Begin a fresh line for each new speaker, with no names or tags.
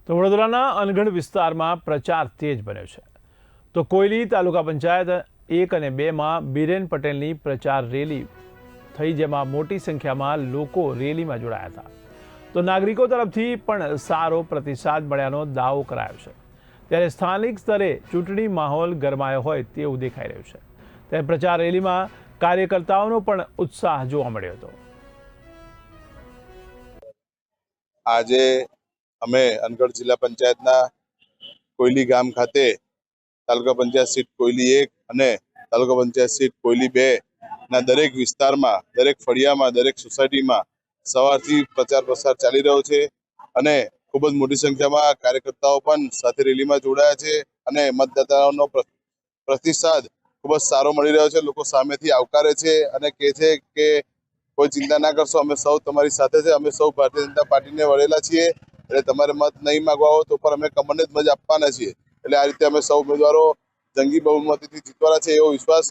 તો વડોદરાના અનગઢ વિસ્તારમાં પ્રચાર તેજ બન્યો છે। તો કોયલી તાલુકા પંચાયત 1 અને 2માં બીરેન પટેલની પ્રચાર રેલી થઈ, જેમાં મોટી સંખ્યામાં લોકો રેલીમાં જોડાયા હતા। તો નાગરિકો તરફથી પણ સારો પ્રતિસાદ મળ્યાનો દાવો કરાયો છે। ત્યારે સ્થાનિક સ્તરે ચૂંટણી માહોલ ગરમાયો હોય તેવું દેખાઈ રહ્યું છે। ત્યારે પ્રચાર રેલીમાં કાર્યકર્તાઓનો પણ ઉત્સાહ જોવા મળ્યો હતો।
આજે અમે અનગઢ જિલ્લા પંચાયતના કોયલી ગામ ખાતે તાલુકા પંચાયત સીટ કોયલી 1 અને તાલુકા પંચાયત સીટ કોયલી 2 ના દરેક વિસ્તારમાં, દરેક ફળિયામાં, દરેક સોસાયટીમાં સવારથી પ્રચાર પ્રસાર ચાલી રહ્યો છે અને ખૂબ જ મોટી સંખ્યામાં કાર્યકર્તાઓ પણ સાથે રેલીમાં જોડાયા છે અને મતદાતાઓનો પ્રતિસાદ ખૂબ જ સારો મળી રહ્યો છે। લોકો સામેથી આવકારે છે અને કહે છે કે કોઈ ચિંતા ના કરશો, અમે સૌ તમારી સાથે છે, અમે સૌ ભારતીય જનતા પાર્ટીને વળેલા છીએ, એટલે તમારે મત નહીં માંગવા હોય તો પણ અમે કમળને જ મત આપવાના છીએ। એટલે આ રીતે અમે સૌ ઉમેદવારો જંગી બહુમતીથી જીતવાના છે એવો વિશ્વાસ